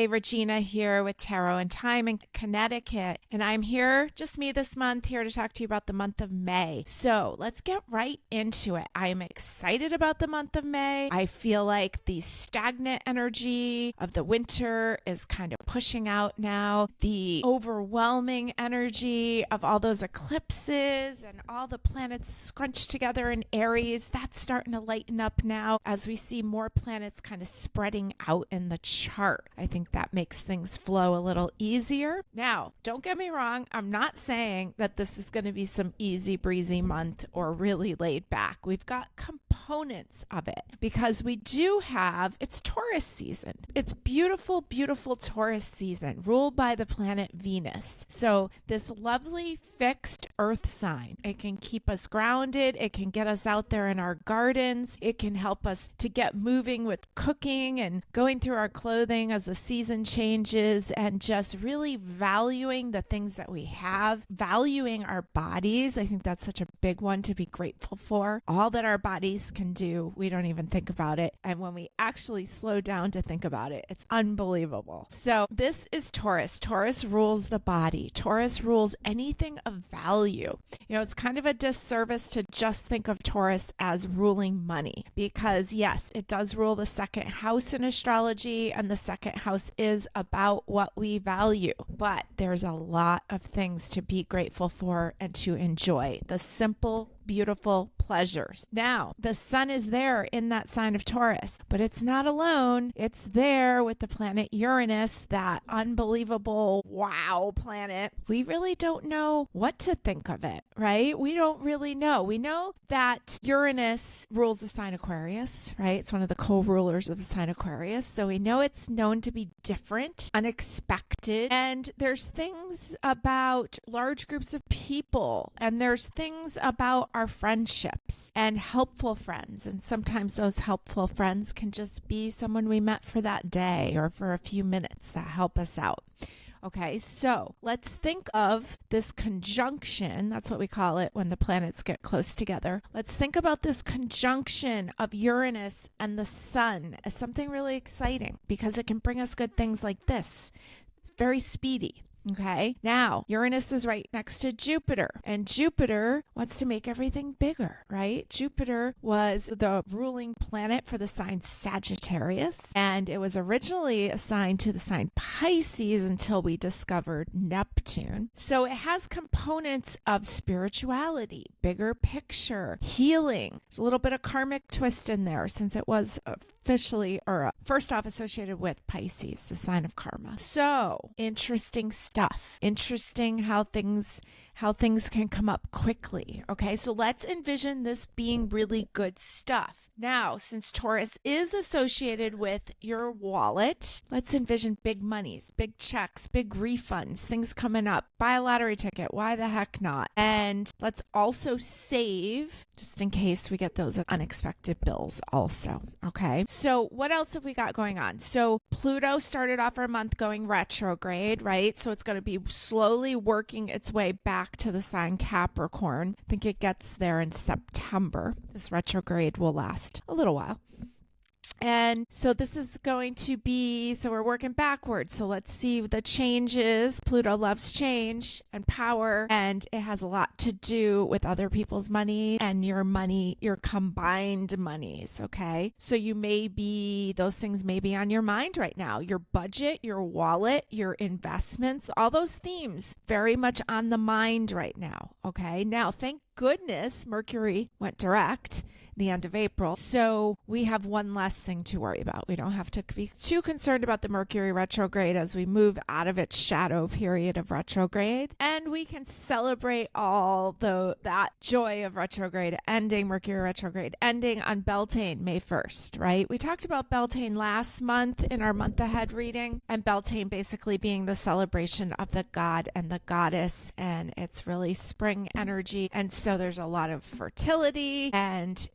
Hey, Regina here with Tarot and Time in Connecticut. And I'm here, just me this month, here to talk to you about the month of May. So let's get right into it. I am excited about the month of May. I feel like the stagnant energy of the winter is kind of pushing out now. The overwhelming energy of all those eclipses and all the planets scrunched together in Aries, that's starting to lighten up now as we see more planets kind of spreading out in the chart. I think that makes things flow a little easier. Now, don't get me wrong. I'm not saying that this is going to be some easy breezy month or really laid back. We've got components of it because we do have, it's Taurus season. It's beautiful, beautiful Taurus season ruled by the planet Venus. So this lovely fixed earth sign, it can keep us grounded. It can get us out there in our gardens. It can help us to get moving with cooking and going through our clothing as the season changes and just really valuing the things that we have, valuing our bodies. I think that's such a big one to be grateful for. All that our bodies can do, we don't even think about it. And when we actually slow down to think about it, it's unbelievable. So this is Taurus. Taurus rules the body. Taurus rules anything of value. You know, it's kind of a disservice to just think of Taurus as ruling money because yes, it does rule the second house in astrology, and the second house is about what we value. But there's a lot of things to be grateful for and to enjoy. The simple, beautiful pleasures. Now, the sun is there in that sign of Taurus, but it's not alone. It's there with the planet Uranus, that unbelievable wow planet. We really don't know what to think of it, right? We don't really know. We know that Uranus rules the sign Aquarius, right? It's one of the co-rulers of the sign Aquarius. So we know it's known to be different, unexpected, and there's things about large groups of people, and there's things about our friendships and helpful friends. And sometimes those helpful friends can just be someone we met for that day or for a few minutes that help us out. Okay, so let's think of this conjunction. That's what we call it when the planets get close together. Let's think about this conjunction of Uranus and the sun as something really exciting because it can bring us good things like this. It's very speedy. Okay, now Uranus is right next to Jupiter, and Jupiter wants to make everything bigger, right? Jupiter was the ruling planet for the sign Sagittarius, and it was originally assigned to the sign Pisces until we discovered Neptune. So it has components of spirituality, bigger picture, healing. There's a little bit of karmic twist in there since it was officially or first off associated with Pisces, the sign of karma. So interesting stuff. Interesting how things can come up quickly. Okay, so let's envision this being really good stuff. Now, since Taurus is associated with your wallet, let's envision big monies, big checks, big refunds, things coming up. Buy a lottery ticket. Why the heck not? And let's also save just in case we get those unexpected bills also. Okay, so what else have we got going on? So Pluto started off our month going retrograde, right? So it's going to be slowly working its way back to the sign Capricorn. I think it gets there in September. This retrograde will last a little while. And so this is going to be, so we're working backwards. So let's see the changes. Pluto loves change and power, and it has a lot to do with other people's money and your money, your combined monies. Okay. So those things may be on your mind right now. Your budget, your wallet, your investments, all those themes very much on the mind right now. Okay. Now, thank goodness Mercury went direct the end of April. So we have one less thing to worry about. We don't have to be too concerned about the Mercury retrograde as we move out of its shadow period of retrograde. And we can celebrate all that joy of retrograde ending, Mercury retrograde ending on Beltane, May 1st, right? We talked about Beltane last month in our month ahead reading, and Beltane basically being the celebration of the god and the goddess, and it's really spring energy. And so there's a lot of fertility, and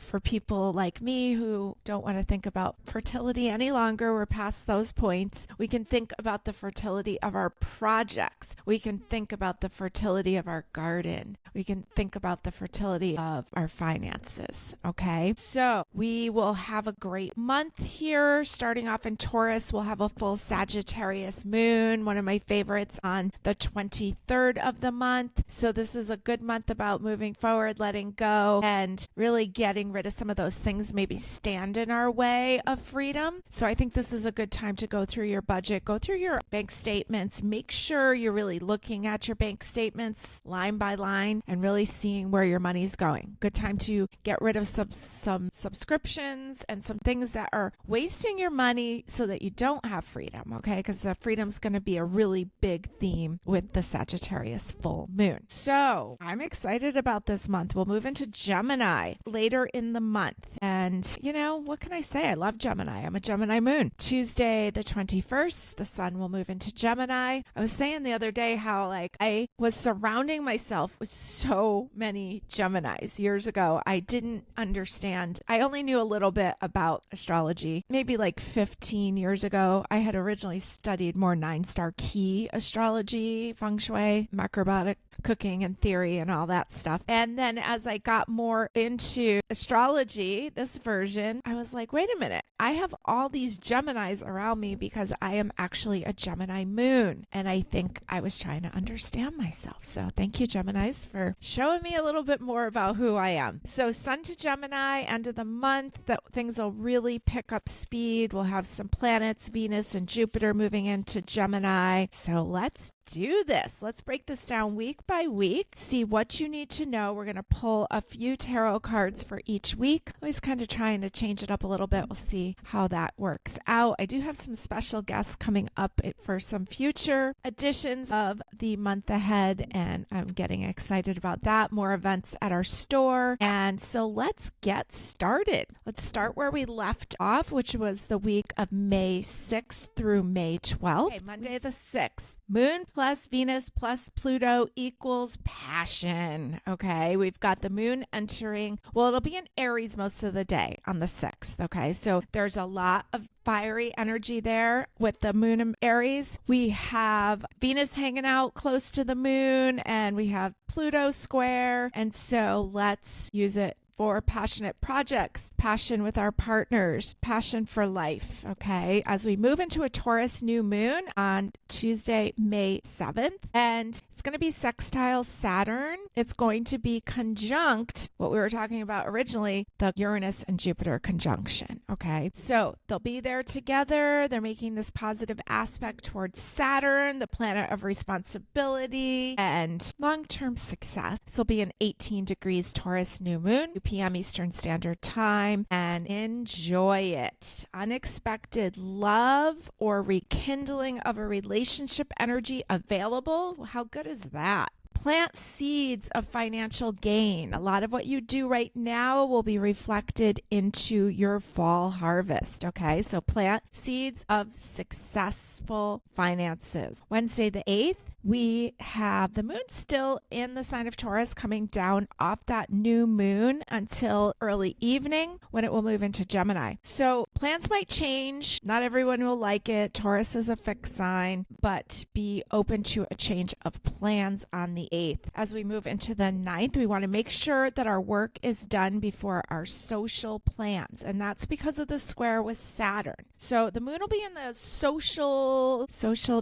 for people like me who don't want to think about fertility any longer, we're past those points. We can think about the fertility of our projects. We can think about the fertility of our garden. We can think about the fertility of our finances. Okay. So we will have a great month here. Starting off in Taurus, we'll have a full Sagittarius moon, one of my favorites, on the 23rd of the month. So this is a good month about moving forward, letting go, and really getting rid of some of those things maybe stand in our way of freedom. So I think this is a good time to go through your budget, go through your bank statements, make sure you're really looking at your bank statements line by line and really seeing where your money's going. Good time to get rid of some subscriptions and some things that are wasting your money so that you don't have freedom, okay? Because freedom's going to be a really big theme with the Sagittarius full moon. So I'm excited about this month. We'll move into Gemini later in the month. And what can I say? I love Gemini. I'm a Gemini moon. Tuesday, the 21st, the sun will move into Gemini. I was saying the other day how I was surrounding myself with so many Geminis. Years ago, I didn't understand. I only knew a little bit about astrology. Maybe 15 years ago, I had originally studied more 9-star key astrology, feng shui, macrobiotic cooking and theory and all that stuff. And then as I got more into astrology, this version, I was like, wait a minute, I have all these Geminis around me because I am actually a Gemini moon. And I think I was trying to understand myself. So thank you, Geminis, for showing me a little bit more about who I am. So sun to Gemini, end of the month, that things will really pick up speed. We'll have some planets, Venus and Jupiter, moving into Gemini. So let's do this. Let's break this down week by week, see what you need to know. We're going to pull a few tarot cards for each week. Always kind of trying to change it up a little bit. We'll see how that works out. I do have some special guests coming up for some future editions of the month ahead, and I'm getting excited about that. More events at our store. And so let's get started. Let's start where we left off, which was the week of May 6th through May 12th. Okay, Monday the 6th. Moon plus Venus plus Pluto equals passion. Okay, we've got the moon entering, it'll be in Aries most of the day on the 6th. Okay, so there's a lot of fiery energy there with the moon in Aries. We have Venus hanging out close to the moon, and we have Pluto square. And so let's use it for passionate projects, passion with our partners, passion for life, okay? As we move into a Taurus new moon on Tuesday, May 7th, and it's going to be sextile Saturn. It's going to be conjunct what we were talking about originally, the Uranus and Jupiter conjunction, okay? So they'll be there together. They're making this positive aspect towards Saturn, the planet of responsibility and long-term success. This will be an 18 degrees Taurus new moon, 2 p.m. Eastern Standard Time, and enjoy it. Unexpected love or rekindling of a relationship energy available. How good is that? Plant seeds of financial gain. A lot of what you do right now will be reflected into your fall harvest. Okay, so plant seeds of successful finances. Wednesday the 8th, we have the moon still in the sign of Taurus, coming down off that new moon until early evening when it will move into Gemini. So plans might change. Not everyone will like it. Taurus is a fixed sign, but be open to a change of plans on the 8th. As we move into the 9th, we want to make sure that our work is done before our social plans. And that's because of the square with Saturn. So the moon will be in the social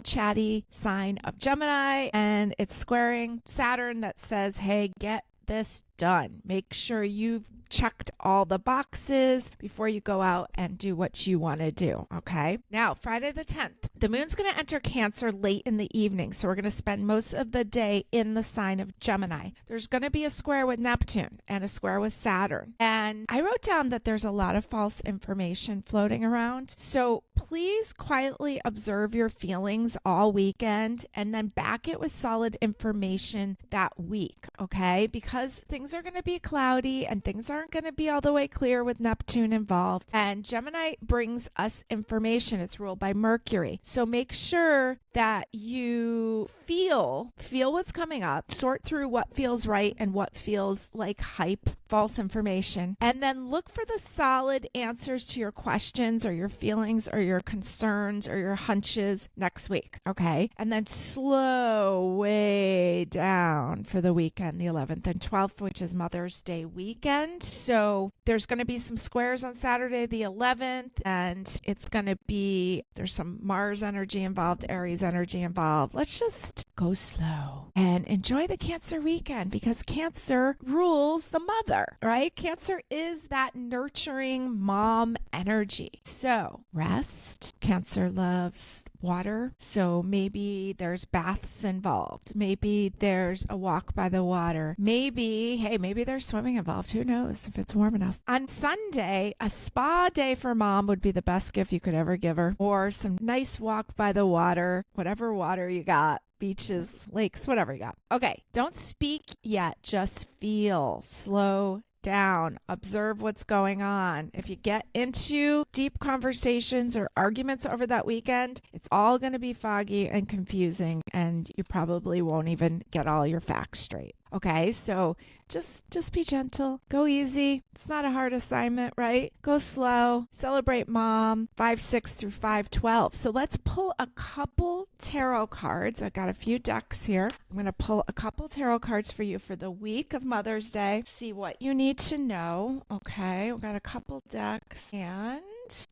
chatty sign of Gemini, and it's squaring Saturn that says, hey, get this done. Make sure you've checked all the boxes before you go out and do what you want to do. Okay. Now, Friday the 10th, the moon's going to enter Cancer late in the evening. So we're going to spend most of the day in the sign of Gemini. There's going to be a square with Neptune and a square with Saturn. And I wrote down that there's a lot of false information floating around. So please quietly observe your feelings all weekend and then back it with solid information that week. Okay. Because things are going to be cloudy and things are aren't going to be all the way clear with Neptune involved. And Gemini brings us information. It's ruled by Mercury. So make sure that you feel what's coming up, sort through what feels right and what feels like hype, false information, and then look for the solid answers to your questions or your feelings or your concerns or your hunches next week, okay? And then slow way down for the weekend, the 11th and 12th, which is Mother's Day weekend. So there's going to be some squares on Saturday, the 11th, and it's going to be, there's some Mars energy involved, Aries energy involved. Let's just go slow and enjoy the Cancer weekend, because Cancer rules the mother, right? Cancer is that nurturing mom energy. So rest. Cancer loves water. So maybe there's baths involved. Maybe there's a walk by the water. Maybe there's swimming involved. Who knows if it's warm enough. On Sunday, a spa day for mom would be the best gift you could ever give her, or some nice walk by the water, whatever water you got. Beaches, lakes, whatever you got. Okay, don't speak yet. Just feel. Slow down. Observe what's going on. If you get into deep conversations or arguments over that weekend, it's all going to be foggy and confusing, and you probably won't even get all your facts straight. Okay, so just be gentle. Go easy. It's not a hard assignment, right? Go slow. Celebrate mom. 5/6 through 5/12. So let's pull a couple tarot cards. I got a few decks here. I'm going to pull a couple tarot cards for you for the week of Mother's Day. See what you need to know. Okay, we've got a couple decks and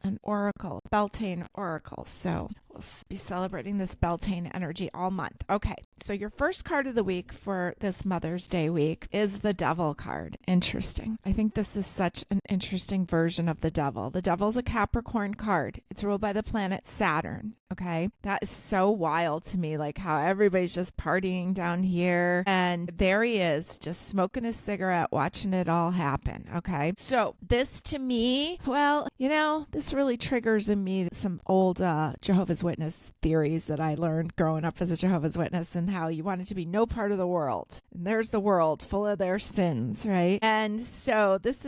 an oracle, Beltane oracle. So we'll be celebrating this Beltane energy all month. Okay, so your first card of the week for this Mother's Day week is the Devil card. Interesting. I think this is such an interesting version of the Devil. The Devil's a Capricorn card. It's ruled by the planet Saturn. Okay, that is so wild to me, like how everybody's just partying down here, and there he is, just smoking a cigarette, watching it all happen. Okay, so this to me, well, this really triggers in me some old Jehovah's Witness theories that I learned growing up as a Jehovah's Witness, and how you want it to be no part of the world, and there's the world full of their sins, right? And so this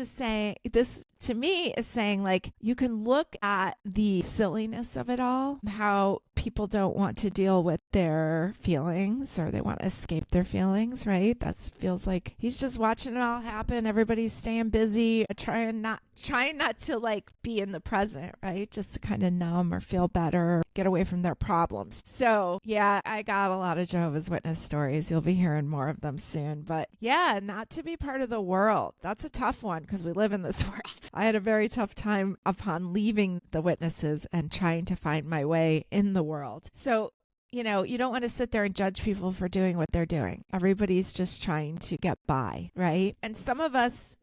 to me is saying, like, you can look at the silliness of it all, how people don't want to deal with their feelings, or they want to escape their feelings, right? That feels like he's just watching it all happen. Everybody's staying busy, trying not to like be in the present, right? Just to kind of numb or feel better, or get away from their problems. So yeah, I got a lot of Jehovah's Witness stories. You'll be hearing more of them soon. But yeah, not to be part of the world. That's a tough one, because we live in this world. I had a very tough time upon leaving the witnesses and trying to find my way in the world. So you don't want to sit there and judge people for doing what they're doing. Everybody's just trying to get by, right? And some of us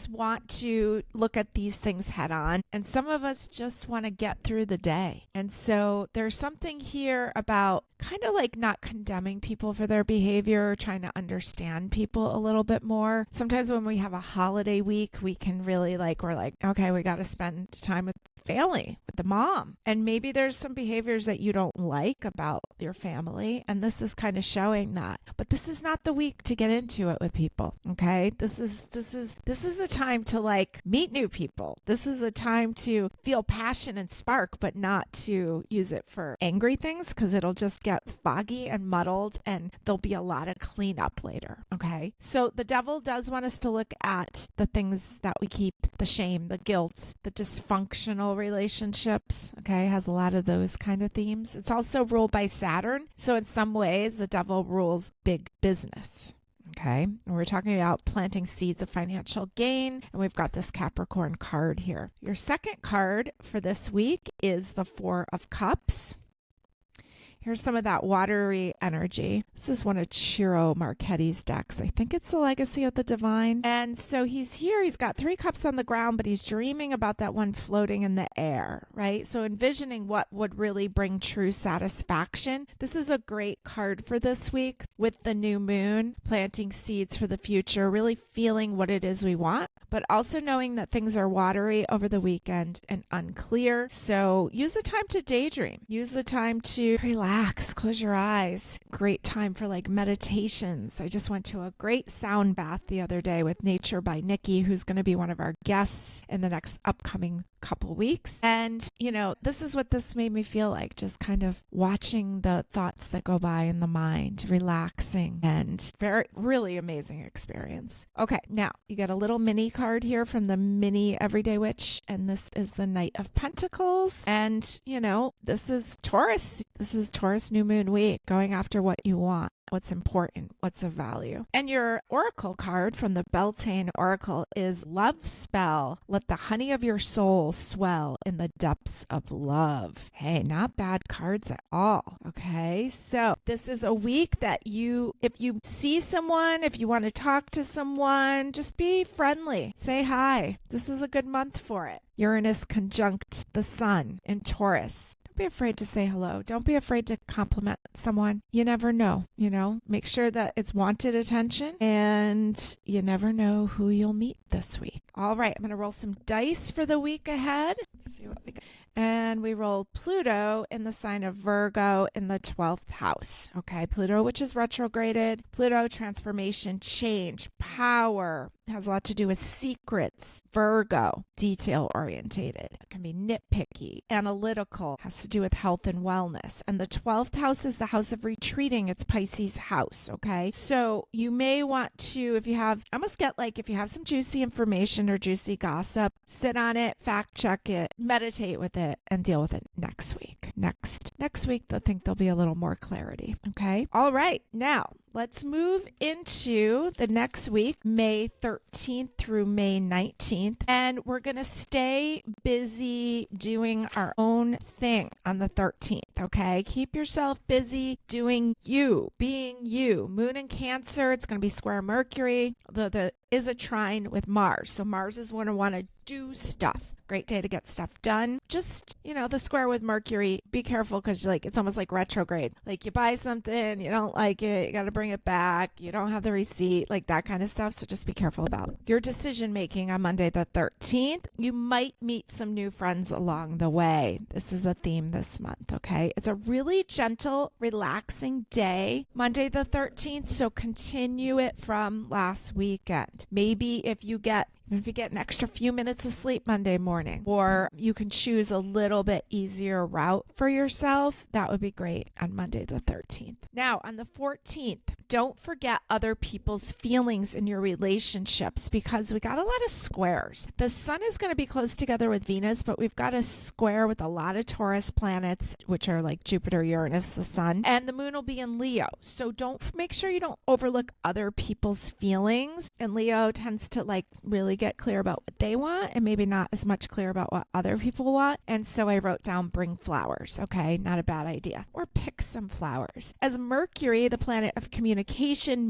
want to look at these things head on, and some of us just want to get through the day. And so there's something here about kind of like not condemning people for their behavior, trying to understand people a little bit more. Sometimes when we have a holiday week, we can really we're like, okay, we got to spend time with family, with the mom. And maybe there's some behaviors that you don't like about your family, and this is kind of showing that. But this is not the week to get into it with people, okay? This is a time to meet new people. This is a time to feel passion and spark, but not to use it for angry things, because it'll just get foggy and muddled, and there'll be a lot of cleanup later, okay? So the Devil does want us to look at the things that we keep, the shame, the guilt, the dysfunctional relationships, okay? Has a lot of those kind of themes. It's also ruled by Saturn. So in some ways, the Devil rules big business. Okay, and we're talking about planting seeds of financial gain, and we've got this Capricorn card here. Your second card for this week is the Four of Cups. Here's some of that watery energy. This is one of Ciro Marchetti's decks. I think it's the Legacy of the Divine. And so he's here. He's got 3 cups on the ground, but he's dreaming about that one floating in the air, right? So envisioning what would really bring true satisfaction. This is a great card for this week with the new moon, planting seeds for the future, really feeling what it is we want, but also knowing that things are watery over the weekend and unclear. So use the time to daydream. Use the time to relax relax, close your eyes. Great time for like meditations. I just went to a great sound bath the other day with Nature by Nikki, who's going to be one of our guests in the next upcoming couple weeks. And, this is what this made me feel like, just kind of watching the thoughts that go by in the mind, relaxing, and really amazing experience. Okay, now you get a little mini card here from the mini Everyday Witch, and this is the Knight of Pentacles. And, this is Taurus. This is Taurus new moon week, going after what you want. What's important, what's of value. And your oracle card from the Beltane Oracle is Love Spell. Let the honey of your soul swell in the depths of love. Hey, not bad cards at all. Okay, so this is a week that if you see someone, if you want to talk to someone, just be friendly. Say hi. This is a good month for it. Uranus conjunct the sun in Taurus. Be afraid to say hello. Don't be afraid to compliment someone. You never know, make sure that it's wanted attention, and you never know who you'll meet this week. All right, I'm going to roll some dice for the week ahead. Let's see what we got. And we rolled Pluto in the sign of Virgo in the 12th house. Okay, Pluto, which is retrograded. Pluto, transformation, change, power. It has a lot to do with secrets. Virgo, detail orientated. It can be nitpicky, analytical, has to do with health and wellness. And the 12th house is the house of retreating. It's Pisces house. Okay, so you may want to, if you have some juicy information or juicy gossip, sit on it, fact check it, meditate with it, and deal with it next week. Next week, I think there'll be a little more clarity. Okay. All right. Now, let's move into the next week, May 13th through May 19th. And we're going to stay busy doing our own thing on the 13th. Okay. Keep yourself busy doing you, being you. Moon in Cancer, it's going to be square Mercury. The is a trine with Mars. So Mars is going to want to do stuff. Great day to get stuff done. Just, the square with Mercury, be careful because it's almost like retrograde. Like you buy something, you don't like it, you got to bring it back, you don't have the receipt, like that kind of stuff. So just be careful about your decision making on Monday the 13th. You might meet some new friends along the way. This is a theme this month, okay? It's a really gentle, relaxing day, Monday the 13th. So continue it from last weekend. Maybe if you get an extra few minutes of sleep Monday morning, or you can choose a little bit easier route for yourself, that would be great on Monday the 13th. Now, on the 14th, don't forget other people's feelings in your relationships, because we got a lot of squares. The sun is going to be close together with Venus, but we've got a square with a lot of Taurus planets, which are like Jupiter, Uranus, the sun, and the moon will be in Leo. So make sure you don't overlook other people's feelings. And Leo tends to really get clear about what they want and maybe not as much clear about what other people want. And so I wrote down bring flowers. Okay, not a bad idea. Or pick some flowers. As Mercury, the planet of communication,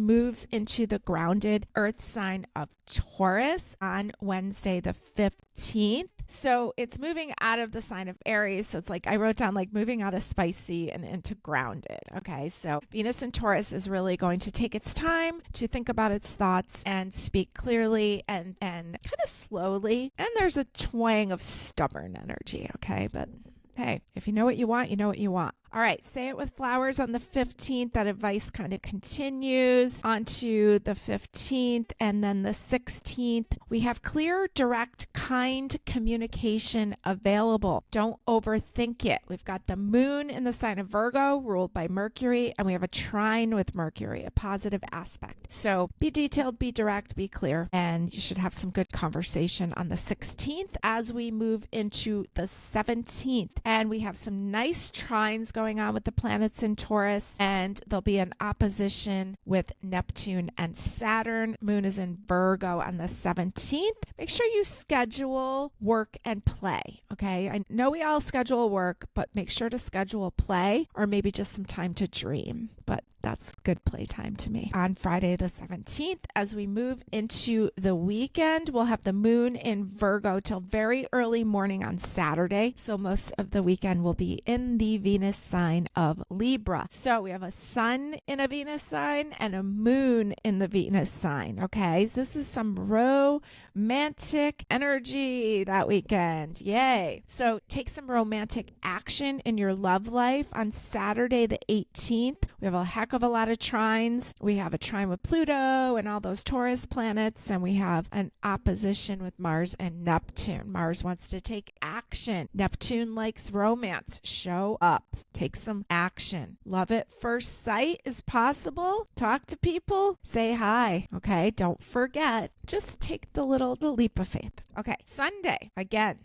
moves into the grounded earth sign of Taurus on Wednesday the 15th. So it's moving out of the sign of Aries. So it's I wrote down moving out of spicy and into grounded. Okay. So Venus in Taurus is really going to take its time to think about its thoughts and speak clearly and kind of slowly. And there's a twang of stubborn energy. Okay. But hey, if you know what you want, you know what you want. All right, say it with flowers on the 15th. That advice kind of continues onto the 15th, and then the 16th. We have clear, direct, kind communication available. Don't overthink it. We've got the moon in the sign of Virgo, ruled by Mercury, and we have a trine with Mercury, a positive aspect. So be detailed, be direct, be clear, and you should have some good conversation on the 16th as we move into the 17th. And we have some nice trines going on with the planets in Taurus, and there'll be an opposition with Neptune and Saturn. Moon is in Virgo on the 17th. Make sure you schedule work and play, okay? I know we all schedule work, but make sure to schedule play or maybe just some time to dream. But That's good playtime to me. On Friday the 17th, as we move into the weekend, we'll have the moon in Virgo till very early morning on Saturday. So most of the weekend will be in the Venus sign of Libra. So we have a sun in a Venus sign and a moon in the Venus sign. Okay, so this is some romantic energy that weekend. Yay. So take some romantic action in your love life. On Saturday the 18th, we have a heck of a lot of trines. We have a trine with Pluto and all those Taurus planets, and we have an opposition with Mars and Neptune. Mars wants to take action. Neptune likes romance. Show up. Take some action. Love at first sight is possible. Talk to people. Say hi. Okay, don't forget. Just take the little leap of faith. Okay, Sunday, again.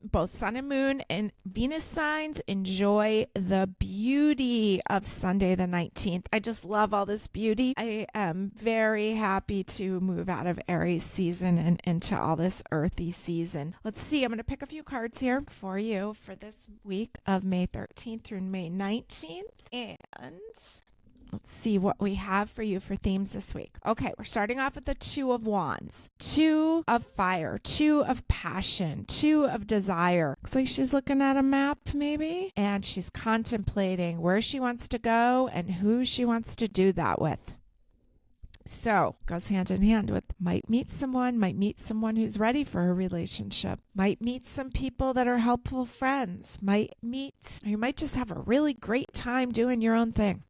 Both sun and moon and Venus signs, enjoy the beauty of Sunday the 19th. I just love all this beauty. I am very happy to move out of Aries season and into all this earthy season. Let's see. I'm going to pick a few cards here for you for this week of May 13th through May 19th. And let's see what we have for you for themes this week. Okay, we're starting off with the Two of Wands, Two of Fire, Two of Passion, Two of Desire. Looks like she's looking at a map maybe, and she's contemplating where she wants to go and who she wants to do that with. So goes hand in hand with might meet someone who's ready for a relationship, might meet some people that are helpful friends, you might just have a really great time doing your own thing.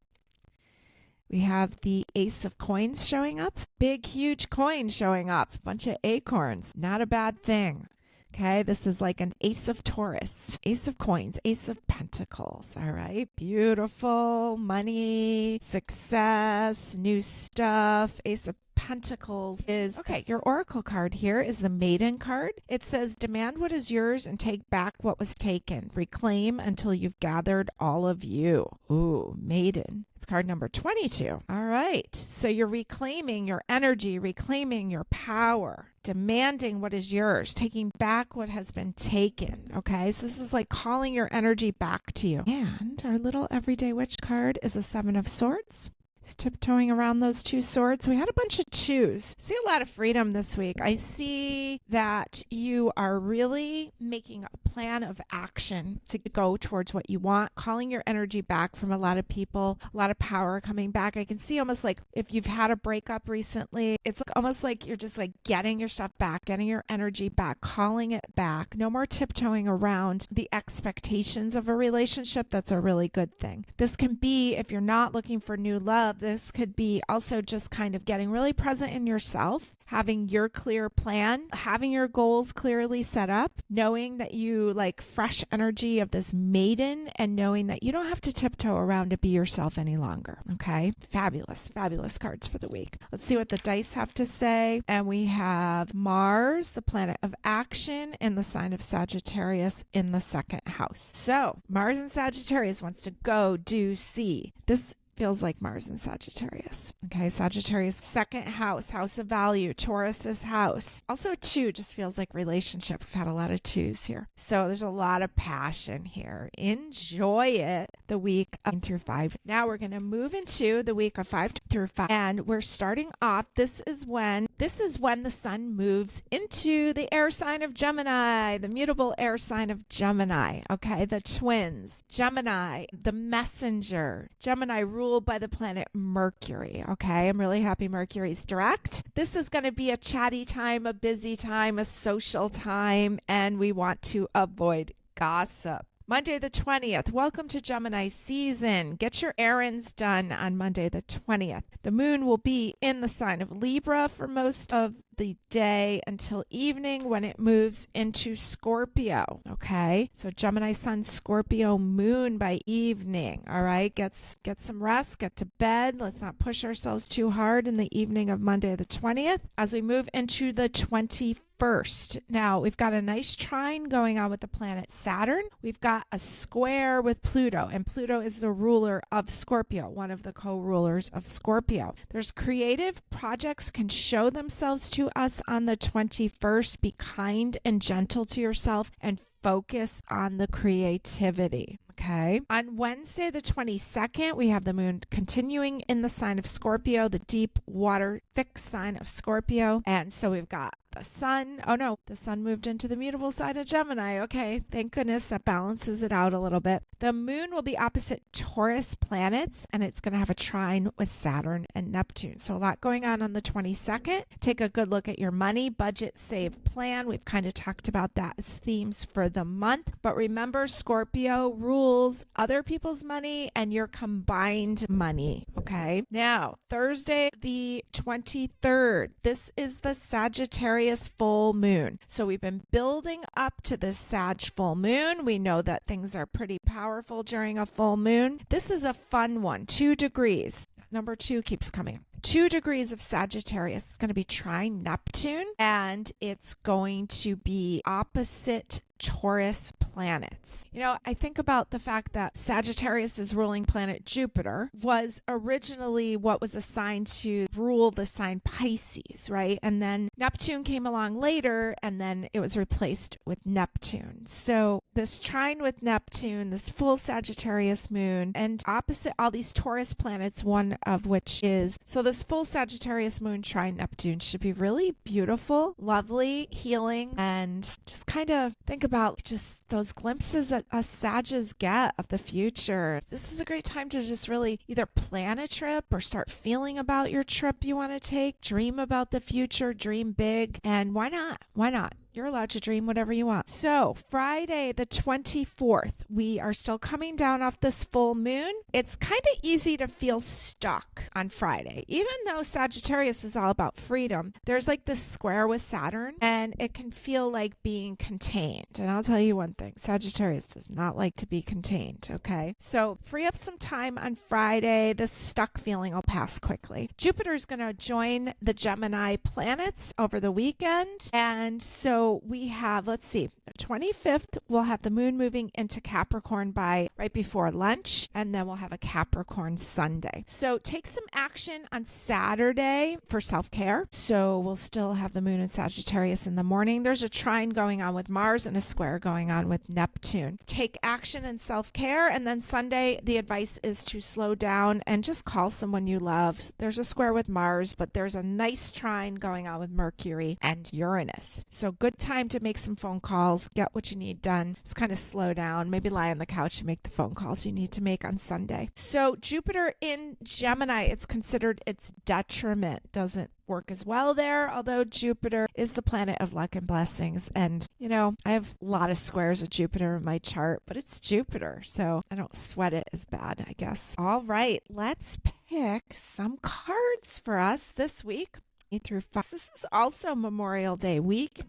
We have the Ace of Coins showing up. Big, huge coin showing up. Bunch of acorns. Not a bad thing. Okay, this is like an Ace of Taurus. Ace of Coins, Ace of Pentacles. All right, beautiful. Money, success, new stuff. Ace of Pentacles is, okay, your oracle card here is the Maiden card. It says, demand what is yours and take back what was taken. Reclaim until you've gathered all of you. Ooh, Maiden. It's card number 22. All right. So you're reclaiming your energy, reclaiming your power, demanding what is yours, taking back what has been taken. Okay. So this is like calling your energy back to you. And our little everyday witch card is a Seven of Swords. He's tiptoeing around those two swords. We had a bunch of twos. See a lot of freedom this week. I see that you are really making a plan of action to go towards what you want, calling your energy back from a lot of people, a lot of power coming back. I can see almost like if you've had a breakup recently, it's almost like you're just like getting your stuff back, getting your energy back, calling it back. No more tiptoeing around the expectations of a relationship. That's a really good thing. This can be, if you're not looking for new love, this could be also just kind of getting really present in yourself, having your clear plan, having your goals clearly set up, knowing that you like fresh energy of this maiden and knowing that you don't have to tiptoe around to be yourself any longer. Okay. Fabulous, fabulous cards for the week. Let's see what the dice have to say. And we have Mars, the planet of action, in the sign of Sagittarius in the second house. So Mars and Sagittarius wants to go, do, see. This feels like Mars and Sagittarius. Okay, Sagittarius, second house, house of value. Taurus's house. Also, two just feels like relationship. We've had a lot of twos here. So there's a lot of passion here. Enjoy it the week of 1 through 5. Now we're going to move into the week of 5 through 5. And we're starting off, this is when the sun moves into the air sign of Gemini, the mutable air sign of Gemini. Okay, the twins. Gemini, the messenger. Gemini ruled by the planet Mercury. Okay, I'm really happy Mercury's direct. This is going to be a chatty time, a busy time, a social time, and we want to avoid gossip. Monday the 20th. Welcome to Gemini season. Get your errands done on Monday the 20th. The moon will be in the sign of Libra for most of the day until evening when it moves into Scorpio. Okay, so Gemini sun, Scorpio moon by evening. All right, get some rest, get to bed. Let's not push ourselves too hard in the evening of Monday the 20th. As we move into the 21st, now we've got a nice trine going on with the planet Saturn. We've got a square with Pluto, and Pluto is the ruler of Scorpio, one of the co-rulers of Scorpio. There's creative projects can show themselves to to us on the 21st. Be kind and gentle to yourself and focus on the creativity. Okay. On Wednesday, the 22nd, we have the moon continuing in the sign of Scorpio, the deep water fixed sign of Scorpio. And so we've got the sun. Oh no, the sun moved into the mutable sign of Gemini. Okay. Thank goodness that balances it out a little bit. The moon will be opposite Taurus planets, and it's going to have a trine with Saturn and Neptune. So a lot going on the 22nd. Take a good look at your money, budget, save, plan. We've kind of talked about that as themes for the month. But remember, Scorpio rules other people's money and your combined money. Okay. Now, Thursday, the 23rd. This is the Sagittarius full moon. So we've been building up to this Sag full moon. We know that things are pretty powerful during a full moon. This is a fun one. 2 degrees. Number 2 keeps coming up. 2 degrees of Sagittarius is going to be trine Neptune, and it's going to be opposite Taurus planets. You know, I think about the fact that Sagittarius's ruling planet Jupiter was originally what was assigned to rule the sign Pisces, right? And then Neptune came along later, and then it was replaced with Neptune. So this trine with Neptune, this full Sagittarius moon, and opposite all these Taurus planets, one of which is, so this full Sagittarius moon trine Neptune should be really beautiful, lovely, healing, and just kind of think about just those glimpses that us Sages get of the future. This is a great time to just really either plan a trip or start feeling about your trip you want to take, dream about the future, dream big, and why not? Why not? You're allowed to dream whatever you want. So Friday, the 24th, we are still coming down off this full moon. It's kind of easy to feel stuck on Friday. Even though Sagittarius is all about freedom, there's like this square with Saturn, and it can feel like being contained. And I'll tell you one thing, Sagittarius does not like to be contained, okay? So free up some time on Friday. This stuck feeling will pass quickly. Jupiter's going to join the Gemini planets over the weekend. And so we have, let's see, 25th, we'll have the moon moving into Capricorn by right before lunch, and then we'll have a Capricorn Sunday. So take some action on Saturday for self-care. So we'll still have the moon in Sagittarius in the morning. There's a trine going on with Mars and a square going on with Neptune. Take action and self-care, and then Sunday, the advice is to slow down and just call someone you love. There's a square with Mars, but there's a nice trine going on with Mercury and Uranus. So good time to make some phone calls, get what you need done, just kind of slow down, maybe lie on the couch and make the phone calls you need to make on Sunday. So Jupiter in Gemini, it's considered its detriment, doesn't work as well there, although Jupiter is the planet of luck and blessings. And, you know, I have a lot of squares with Jupiter in my chart, but it's Jupiter, so I don't sweat it as bad, I guess. All right, let's pick some cards for us this week. 8 through 5. This is also Memorial Day week.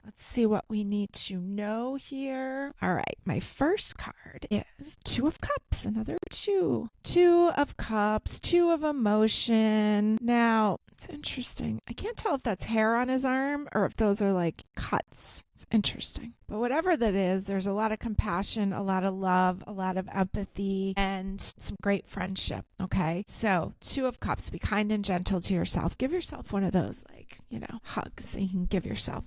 Let's see what we need to know here. All right, my first card is 2 of Cups, another 2. 2 of Cups, 2 of emotion. Now, it's interesting. I can't tell if that's hair on his arm or if those are like cuts. It's interesting. But whatever that is, there's a lot of compassion, a lot of love, a lot of empathy, and some great friendship. Okay. So 2 of Cups, be kind and gentle to yourself. Give yourself one of those, like, you know, hugs that you can give yourself.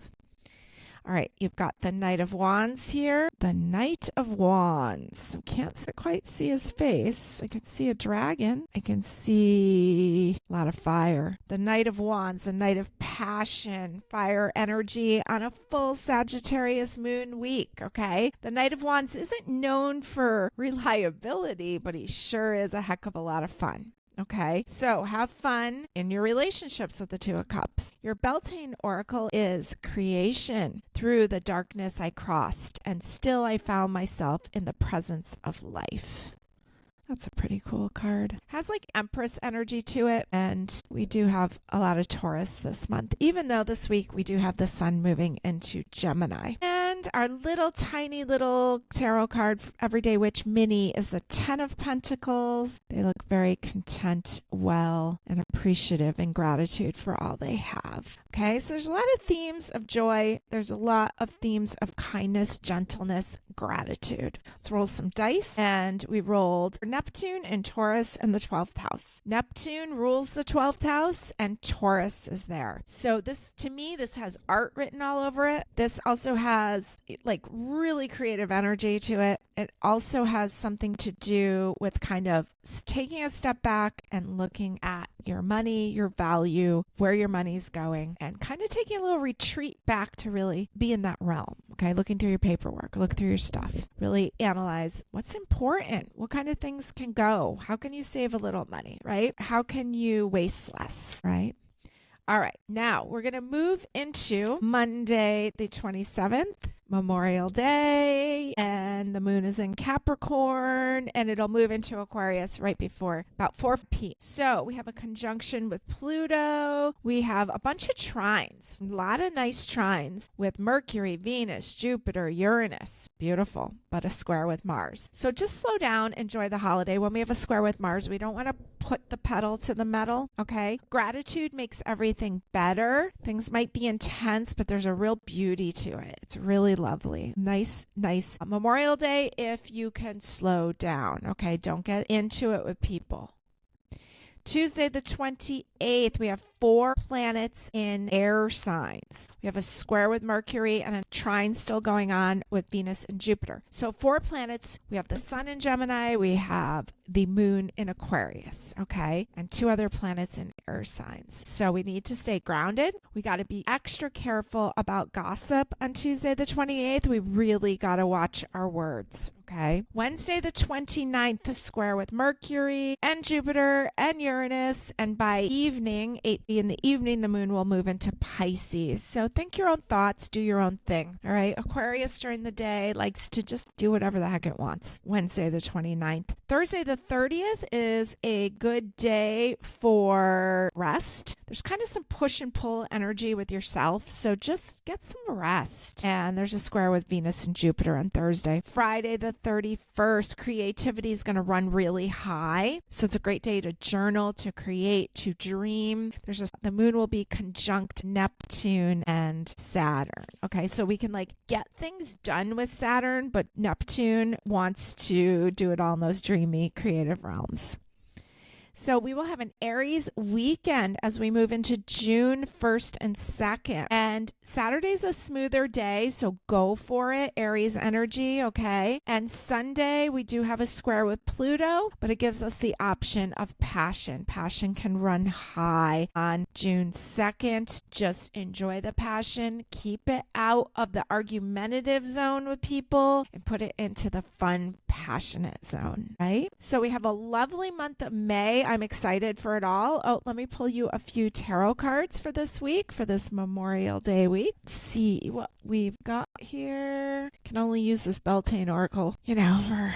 All right, you've got the Knight of Wands here. The Knight of Wands. I can't quite see his face. I can see a dragon. I can see a lot of fire. The Knight of Wands, a Knight of passion, fire energy on a full Sagittarius moon week, okay? The Knight of Wands isn't known for reliability, but he sure is a heck of a lot of fun. Okay, so have fun in your relationships with the 2 of Cups. Your Beltane Oracle is creation. Through the darkness I crossed, and still I found myself in the presence of life. That's a pretty cool card. Has like Empress energy to it, and we do have a lot of Taurus this month, even though this week we do have the sun moving into Gemini. And our little tiny little tarot card for Everyday Witch Mini is the 10 of Pentacles. They look very content, well, and appreciative and gratitude for all they have. Okay, so there's a lot of themes of joy. There's a lot of themes of kindness, gentleness, gratitude. Let's roll some dice. And we rolled Neptune and Taurus in the 12th house. Neptune rules the 12th house and Taurus is there. So this, to me, this has art written all over it. This also has like really creative energy to it. It also has something to do with kind of taking a step back and looking at your money, your value, where your money's going, and kind of taking a little retreat back to really be in that realm. Okay, looking through your paperwork, look through your stuff, really analyze what's important, what kind of things can go, how can you save a little money, right? How can you waste less, right? All right, now we're going to move into Monday, the 27th, Memorial Day, and the moon is in Capricorn, and it'll move into Aquarius right before about 4 p.m. So we have a conjunction with Pluto. We have a bunch of trines, a lot of nice trines with Mercury, Venus, Jupiter, Uranus. Beautiful, but a square with Mars. So just slow down, enjoy the holiday. When we have a square with Mars, we don't want to put the pedal to the metal, okay? Gratitude makes everything better. Things might be intense, but there's a real beauty to it. It's really lovely. Nice Memorial Day if you can slow down, okay? Don't get into it with people. Tuesday the 28th, we have 4 planets in air signs. We have a square with Mercury and a trine still going on with Venus and Jupiter. So 4 planets, we have the sun in Gemini, we have the moon in Aquarius, okay? And 2 other planets in air signs. So we need to stay grounded. We got to be extra careful about gossip on Tuesday the 28th. We really got to watch our words. Okay. Wednesday the 29th, a square with Mercury and Jupiter and Uranus. And by evening, 8 in the evening, the moon will move into Pisces. So think your own thoughts, do your own thing. All right. Aquarius during the day likes to just do whatever the heck it wants. Wednesday the 29th. Thursday the 30th is a good day for rest. There's kind of some push and pull energy with yourself. So just get some rest. And there's a square with Venus and Jupiter on Thursday. Friday the 31st, creativity is going to run really high. So it's a great day to journal, to create, to dream. The moon will be conjunct Neptune and Saturn. Okay, so we can like get things done with Saturn, but Neptune wants to do it all in those dreamy, creative realms. So we will have an Aries weekend as we move into June 1st and 2nd. And Saturday's a smoother day, so go for it, Aries energy, okay? And Sunday, we do have a square with Pluto, but it gives us the option of passion. Passion can run high on June 2nd. Just enjoy the passion. Keep it out of the argumentative zone with people and put it into the fun, passionate zone, right? So we have a lovely month of May. I'm excited for it all. Oh, let me pull you a few tarot cards for this week, for this Memorial Day week. Let's see what we've got here. Can only use this Beltane Oracle, for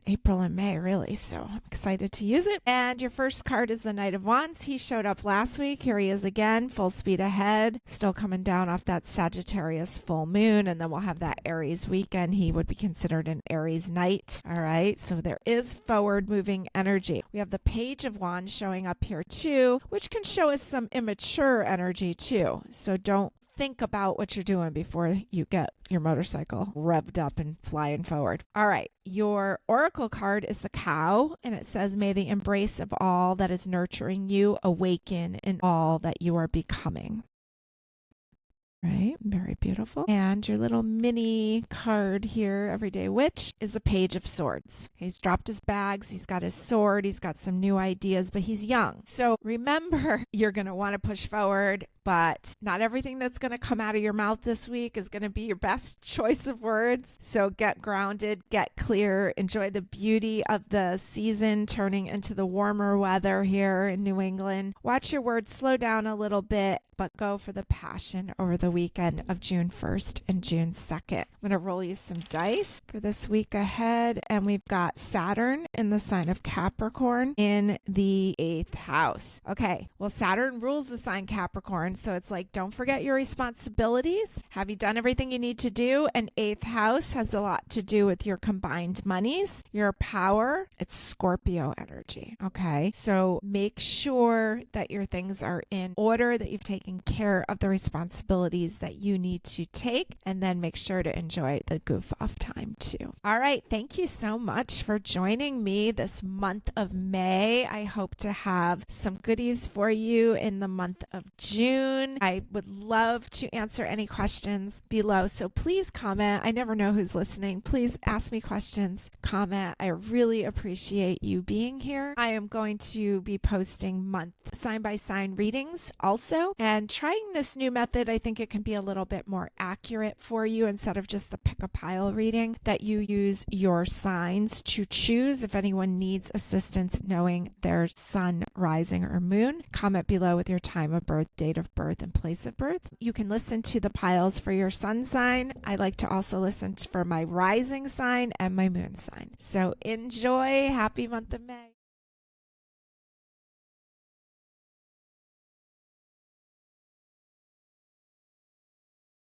April and May, really. So I'm excited to use it. And your first card is the Knight of Wands. He showed up last week. Here he is again, full speed ahead, still coming down off that Sagittarius full moon. And then we'll have that Aries weekend. He would be considered an Aries Knight. All right. So there is forward moving energy. We have the Page of Wands showing up here too, which can show us some immature energy too. So don't think about what you're doing before you get your motorcycle revved up and flying forward. All right. Your oracle card is the Cow, and it says, may the embrace of all that is nurturing you awaken in all that you are becoming. Right? Very beautiful. And your little mini card here, Everyday Witch, is the Page of Swords. He's dropped his bags. He's got his sword. He's got some new ideas, but he's young. So remember, you're going to want to push forward, but not everything that's going to come out of your mouth this week is going to be your best choice of words. So get grounded, get clear, enjoy the beauty of the season turning into the warmer weather here in New England. Watch your words, slow down a little bit, but go for the passion over the the weekend of June 1st and June 2nd. I'm going to roll you some dice for this week ahead. And we've got Saturn in the sign of Capricorn in the 8th house. Okay, well, Saturn rules the sign Capricorn. So it's like, don't forget your responsibilities. Have you done everything you need to do? And 8th house has a lot to do with your combined monies, your power. It's Scorpio energy. Okay, so make sure that your things are in order, that you've taken care of the responsibilities that you need to take, and then make sure to enjoy the goof off time too. All right, thank you so much for joining me this month of May. I hope to have some goodies for you in the month of June. I would love to answer any questions below, so please comment. I never know who's listening. Please ask me questions, comment. I really appreciate you being here. I am going to be posting month sign by sign readings also, and trying this new method. I think it can be a little bit more accurate for you instead of just the pick a pile reading, that you use your signs to choose. If anyone needs assistance knowing their sun, rising, or moon, comment below with your time of birth, date of birth, and place of birth. You can listen to the piles for your sun sign. I like to also listen for my rising sign and my moon sign. So enjoy. Happy month of May.